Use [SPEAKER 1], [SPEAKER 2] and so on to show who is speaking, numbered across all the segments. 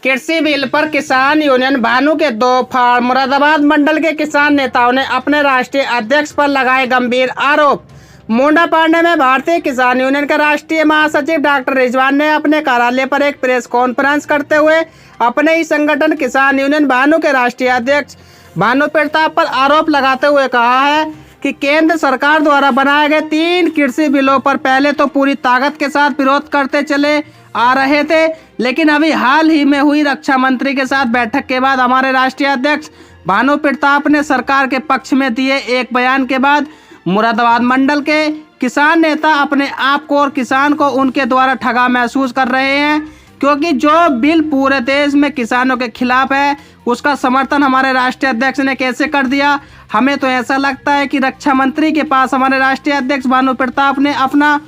[SPEAKER 1] कृषि बिल पर किसान यूनियन भानु के दो फाड़। मुरादाबाद मंडल के किसान नेताओं ने अपने राष्ट्रीय अध्यक्ष पर लगाए गंभीर आरोप। मुंडा पांडे में भारतीय किसान यूनियन के राष्ट्रीय महासचिव डॉक्टर रिजवान ने अपने कार्यालय पर एक प्रेस कॉन्फ्रेंस करते हुए अपने ही संगठन किसान यूनियन भानु के राष्ट्रीय अध्यक्ष भानु प्रताप पर आरोप लगाते हुए कहा है कि केंद्र सरकार द्वारा बनाए गए 3 कृषि बिलों पर पहले तो पूरी ताकत के साथ विरोध करते चले आ रहे थे, लेकिन अभी हाल ही में हुई रक्षा मंत्री के साथ बैठक के बाद हमारे राष्ट्रीय अध्यक्ष भानु प्रताप ने सरकार के पक्ष में दिए एक बयान के बाद मुरादाबाद मंडल के किसान नेता अपने आप को और किसान को उनके द्वारा ठगा महसूस कर रहे हैं, क्योंकि जो बिल पूरे देश में किसानों के खिलाफ है उसका समर्थन हमारे राष्ट्रीय अध्यक्ष ने कैसे कर दिया। हमें तो ऐसा लगता है कि रक्षा मंत्री के पास हमारे राष्ट्रीय अध्यक्ष भानु प्रताप ने अपना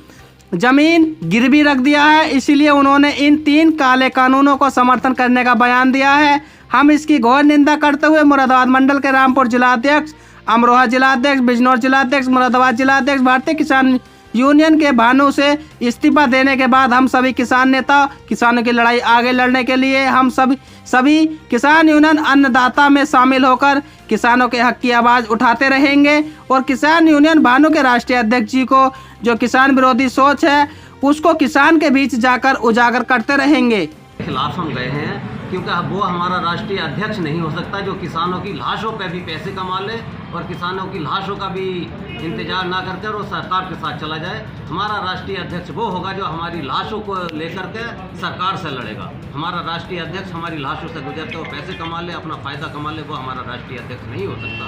[SPEAKER 1] जमीन गिरवी रख दिया है, इसीलिए उन्होंने इन 3 काले कानूनों को समर्थन करने का बयान दिया है। हम इसकी घोर निंदा करते हुए मुरादाबाद मंडल के रामपुर जिलाध्यक्ष, अमरोहा जिलाध्यक्ष, बिजनौर जिलाध्यक्ष, मुरादाबाद जिलाध्यक्ष भारतीय किसान यूनियन के भानु से इस्तीफा देने के बाद हम सभी किसान नेता किसानों की लड़ाई आगे लड़ने के लिए हम सभी किसान यूनियन अन्नदाता में शामिल होकर किसानों के हक की आवाज़ उठाते रहेंगे और किसान यूनियन भानु के राष्ट्रीय अध्यक्ष जी को जो किसान विरोधी सोच है उसको किसान के बीच जाकर उजागर करते रहेंगे।
[SPEAKER 2] खिलाफ हम गए हैं क्योंकि वो हमारा राष्ट्रीय अध्यक्ष नहीं हो सकता जो किसानों की लाशों पे भी पैसे कमा ले और किसानों की लाशों का भी इंतजार ना करके और सरकार के साथ चला जाए। हमारा राष्ट्रीय अध्यक्ष वो होगा जो हमारी लाशों को लेकर के सरकार से लड़ेगा। हमारा राष्ट्रीय अध्यक्ष हमारी लाशों से गुजरते और पैसे कमा ले, अपना फ़ायदा कमा ले, वो हमारा राष्ट्रीय अध्यक्ष नहीं हो सकता।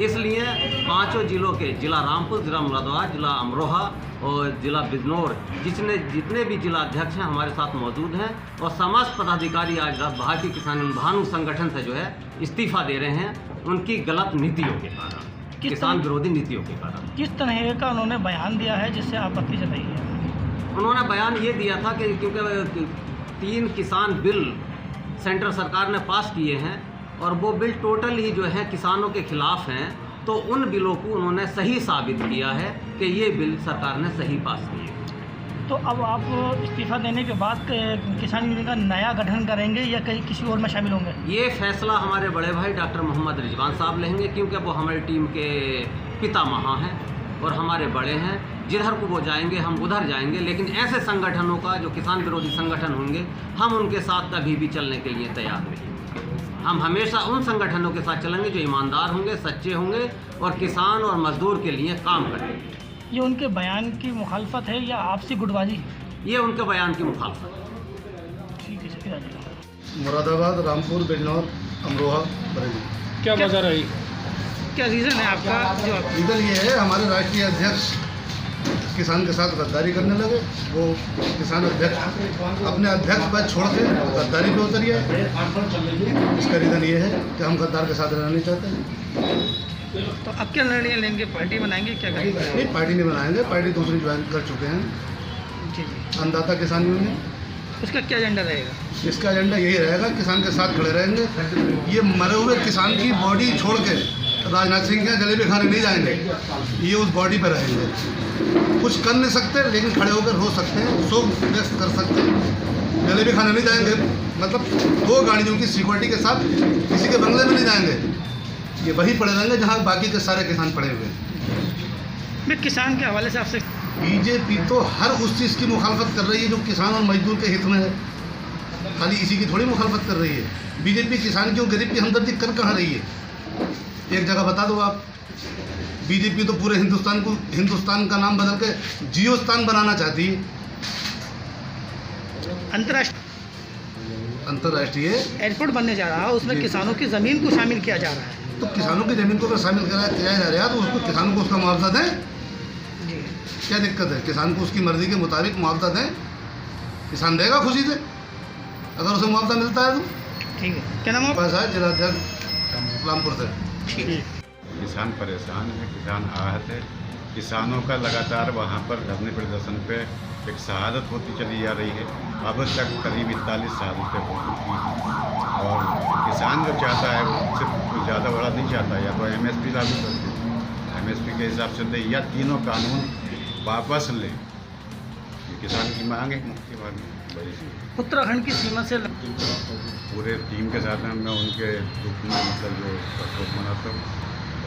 [SPEAKER 2] इसलिए 5 जिलों के, जिला रामपुर, जिला मुरादाबाद, जिला अमरोहा और जिला बिजनौर, जितने भी जिला अध्यक्ष हैं हमारे साथ मौजूद हैं और समस्त पदाधिकारी आज भारतीय किसान भानु संगठन से जो है इस्तीफा दे रहे हैं उनकी गलत नीतियों के कारण, किसान विरोधी नीतियों के कारण।
[SPEAKER 3] किस तरह का उन्होंने बयान दिया है जिससे आपत्ति जताई है?
[SPEAKER 2] उन्होंने बयान ये दिया था कि क्योंकि 3 किसान बिल सेंट्रल सरकार ने पास किए हैं और वो बिल टोटल ही जो है किसानों के खिलाफ हैं, तो उन बिलों को उन्होंने सही साबित किया है कि ये बिल सरकार ने सही पास किए।
[SPEAKER 3] तो अब आप इस्तीफा देने के बाद किसान यूनियन का नया गठन करेंगे या कहीं किसी और में शामिल होंगे?
[SPEAKER 2] ये फैसला हमारे बड़े भाई डॉक्टर मोहम्मद रिजवान साहब लेंगे, क्योंकि वो हमारी टीम के पितामह हैं और हमारे बड़े हैं। जिधर को वो जाएंगे हम उधर जाएंगे, लेकिन ऐसे संगठनों का जो किसान विरोधी संगठन होंगे हम उनके साथ कभी भी चलने के लिए तैयार नहीं। हम हमेशा उन संगठनों के साथ चलेंगे जो ईमानदार होंगे, सच्चे होंगे और किसान और मजदूर के लिए काम करेंगे।
[SPEAKER 3] ये उनके बयान की मुखालफत है या आपसी गुटबाजी?
[SPEAKER 2] ये उनके बयान की मुखालफत है।
[SPEAKER 3] ठीक है, शुक्रिया।
[SPEAKER 4] मुरादाबाद, रामपुर, बिजनौर, अमरोहा, बरेली।
[SPEAKER 3] क्या वजह रही? क्या रीज़न है आपका? जो
[SPEAKER 4] रीज़न ये है हमारे राष्ट्रीय अध्यक्ष किसान के साथ गद्दारी करने लगे। वो किसान अध्यक्ष अपने अध्यक्ष पद छोड़ के गद्दारी पे उतर गया। इसका रीज़न ये है कि हम गद्दार के साथ रहना नहीं चाहते।
[SPEAKER 3] तो अब क्या निर्णय लेंगे? पार्टी बनाएंगे? क्या करेंगे?
[SPEAKER 4] नहीं, पार्टी नहीं बनाएंगे। पार्टी दूसरी ज्वाइन कर चुके हैं,
[SPEAKER 3] जी जी।
[SPEAKER 4] अन्नदाता किसान यूनियन।
[SPEAKER 3] उसका क्या एजेंडा रहेगा?
[SPEAKER 4] इसका एजेंडा यही रहेगा, किसान के साथ खड़े रहेंगे। ये मरे हुए किसान की बॉडी छोड़ के राजनाथ सिंह के जलेबी खाने नहीं जाएंगे, ये उस बॉडी पर रहेंगे। कुछ कर नहीं सकते लेकिन खड़े होकर रो सकते हैं, शोक व्यक्त कर सकते हैं। जलेबी खाने नहीं जाएंगे, मतलब 2 गाड़ियों की सिक्योरिटी के साथ किसी के बंगले में नहीं जाएंगे। ये वही पड़े रहेंगे जहाँ बाकी के सारे किसान पड़े हुए हैं।
[SPEAKER 3] मैं किसान के हवाले से आपसे,
[SPEAKER 4] बीजेपी तो हर उस चीज़ की मुखालफत कर रही है जो किसान और मजदूर के हित में है, खाली इसी की थोड़ी मुखालफत कर रही है। बीजेपी किसान की और गरीब की हमदर्दी कर कहाँ रही है? एक जगह बता दो आप। बीजेपी तो पूरे हिंदुस्तान का नाम बदल के जियोस्तान बनाना चाहती है। अंतर्राष्ट्रीय
[SPEAKER 3] एयरपोर्ट बनने जा रहा है, उसमें किसानों की ज़मीन को शामिल किया जा रहा है।
[SPEAKER 4] तो किसानों की ज़मीन को अगर शामिल किया जा रहा है तो उसको किसानों को उसका मुआवजा दें।
[SPEAKER 3] जी,
[SPEAKER 4] क्या दिक्कत है? किसान को उसकी मर्जी के मुताबिक मुआवजा दें, किसान देगा खुशी से अगर उसे मुआवजा मिलता है तो।
[SPEAKER 3] ठीक है, क्या नाम है?
[SPEAKER 4] बस है जिलाध्यक्ष रामपुर से।
[SPEAKER 5] किसान परेशान है, किसान आहत है। किसानों का लगातार वहाँ पर धरने प्रदर्शन पे एक शहादत होती चली जा रही है। अब तक करीब 41 शहादतें हो चुकी हैं और किसान जो चाहता है वो सिर्फ कुछ ज़्यादा बड़ा नहीं चाहता, या तो MSP लागू कर दे, MSP के हिसाब से दे, या तीनों कानून वापस ले। ये किसान की मांग है मुख्य बात बड़ी सी।
[SPEAKER 3] उत्तराखंड की सीमा से
[SPEAKER 5] पूरे टीम के साथ में मैं उनके दुख में मतलब जो शोक मनाता हूँ।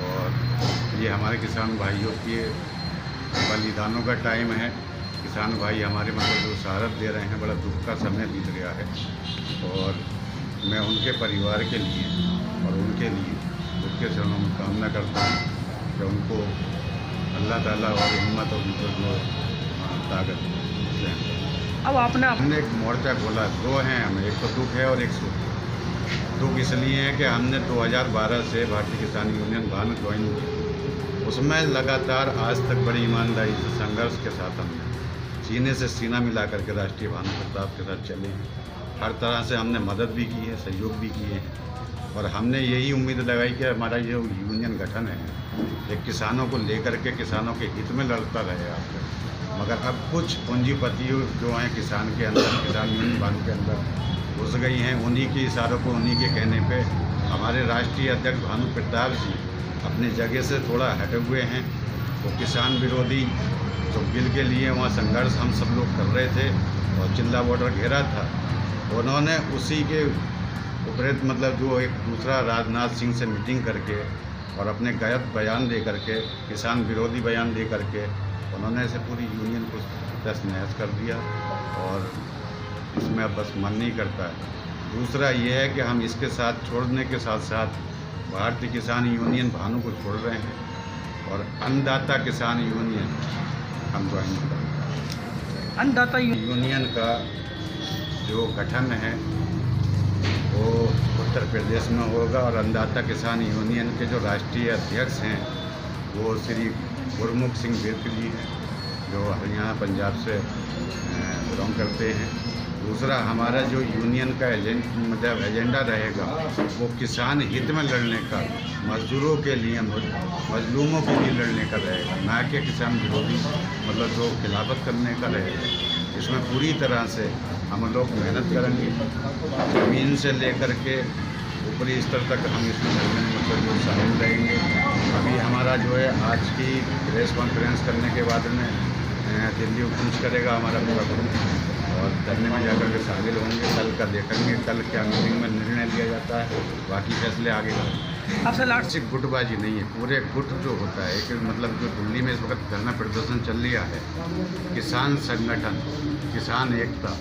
[SPEAKER 5] और ये हमारे किसान भाइयों के बलिदानों का टाइम है। किसान भाई हमारे मतलब जो शहादत दे रहे हैं, बड़ा दुख का समय बीत गया है। और मैं उनके परिवार के लिए और उनके लिए उनके चरणों में कामना करता हूँ कि उनको अल्लाह ताला और हिम्मत और उनको जो ताकत दें।
[SPEAKER 3] अब आपने
[SPEAKER 5] हमने एक मोर्चा खोला, दो हैं हमें, एक तो दुख है और एक सुख। दुख इसलिए है कि हमने 2012 से भारतीय किसान यूनियन भानु ज्वाइन की। उसमें लगातार आज तक बड़ी ईमानदारी से संघर्ष के साथ हमने सीने से सीना मिला करके राष्ट्रीय भानु प्रताप के साथ चले हैं। हर तरह से हमने मदद भी की है, सहयोग भी किए हैं। और हमने यही उम्मीद लगाई कि हमारा ये यूनियन गठन है एक किसानों को लेकर के किसानों के हित में लड़ता रहेगा। मगर अब कुछ पूंजीपति जो हैं किसान के अंदर, किसान यूनियन भानु के अंदर घुस गई हैं। उन्हीं के इशारों को, उन्हीं के कहने पे हमारे राष्ट्रीय अध्यक्ष भानु प्रताप जी अपनी जगह से थोड़ा हटे हुए हैं। वो किसान विरोधी जो बिल के लिए वहाँ संघर्ष हम सब लोग कर रहे थे और चिल्ला बॉर्डर घेरा था, उन्होंने उसी के उपरांत मतलब जो एक दूसरा राजनाथ सिंह से मीटिंग करके और अपने गलत बयान दे करके, किसान विरोधी बयान दे करके उन्होंने ऐसे पूरी यूनियन को तहस नहस कर दिया। और इसमें अब बस मन नहीं करता है। दूसरा ये है कि हम इसके साथ छोड़ने के साथ साथ भारतीय किसान यूनियन भानु को छोड़ रहे हैं और अन्नदाता किसान यूनियन हम ज्वाइन कर रहे हैं।
[SPEAKER 3] अन्नदाता
[SPEAKER 5] यूनियन का जो गठन है वो उत्तर प्रदेश में होगा और अन्नदाता किसान यूनियन के जो राष्ट्रीय अध्यक्ष हैं वो श्री गुरमुख सिंह बिर्क जी हैं, जो हरियाणा पंजाब से बिलोंग करते हैं। दूसरा हमारा जो यूनियन का एजेंडा रहेगा वो किसान हित में लड़ने का, मजदूरों के लिए, मजलूमों के लिए लड़ने का रहेगा, ना कि किसान विरोधी मतलब जो खिलाफत करने का रहेगा। इसमें पूरी तरह से हम लोग मेहनत करेंगे, ज़मीन से लेकर के ऊपरी स्तर तक हम इसमें लड़ने में मतलब जो शामिल रहेंगे। अभी हमारा जो है आज की प्रेस कॉन्फ्रेंस करने के बाद में दिल्ली पहुँच करेगा हमारा पूरा ग्रुप और धरने में जाकर के शामिल होंगे। कल का देखेंगे कल क्या मीटिंग में निर्णय लिया जाता है, बाकी फैसले आगे करेंगे।
[SPEAKER 3] आपसे लास्ट
[SPEAKER 5] सिर्फ गुटबाजी नहीं है, पूरे गुट जो होता है कि मतलब जो दिल्ली में इस वक्त धरना प्रदर्शन चल रहा है, किसान संगठन, किसान एकता।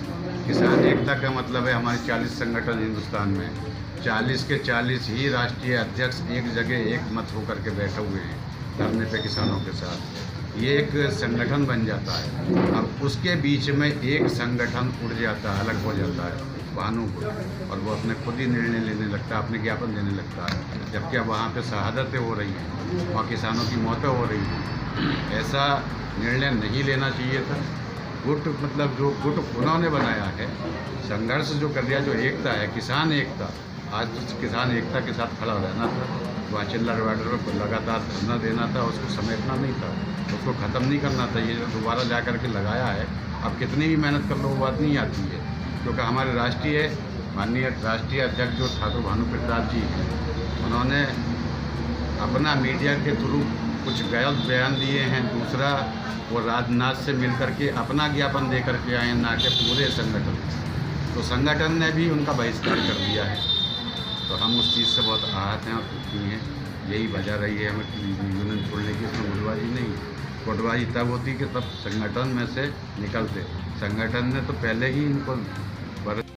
[SPEAKER 5] किसान एकता का मतलब है हमारे 40 संगठन हिंदुस्तान में, 40 के 40 ही राष्ट्रीय अध्यक्ष एक जगह एक मत होकर के बैठे हुए हैं धरने पे किसानों के साथ। ये एक संगठन बन जाता है। अब उसके बीच में एक संगठन उड़ जाता है, अलग हो जाता है भानु को, और वो अपने खुद ही निर्णय लेने लगता है, अपने ज्ञापन देने लगता है। जबकि अब वहाँ पे शहादतें हो रही हैं, वहाँ किसानों की मौतें हो रही हैं। ऐसा निर्णय नहीं लेना चाहिए था। गुट मतलब जो गुट उन्होंने बनाया है, संघर्ष जो कर दिया, जो एकता है, किसान एकता, आज किसान एकता के साथ खड़ा रहना था। वहाँ चिल्ला बॉर्डर पर लगातार धरना देना था, उसको समेटना नहीं था, उसको ख़त्म नहीं करना था। ये जो दोबारा जा कर के लगाया है, अब कितनी भी मेहनत कर लो वो बात नहीं आती है। क्योंकि हमारे माननीय राष्ट्रीय अध्यक्ष जो ठाकुर भानु प्रताप जी हैं, उन्होंने अपना मीडिया के थ्रू कुछ गलत बयान दिए हैं। दूसरा वो राजनाथ से मिल कर के अपना ज्ञापन दे करके आए, ना कि पूरे संगठन। तो संगठन ने भी उनका बहिष्कार कर दिया है। तो हम उस चीज़ से बहुत आहत हैं और दुखी हैं। यही वजह रही है हमें यूनियन छोड़ने की। इसमें गुटबाजी नहीं, गुटबाजी तब होती कि तब संगठन में से निकलते। संगठन ने तो पहले ही इनको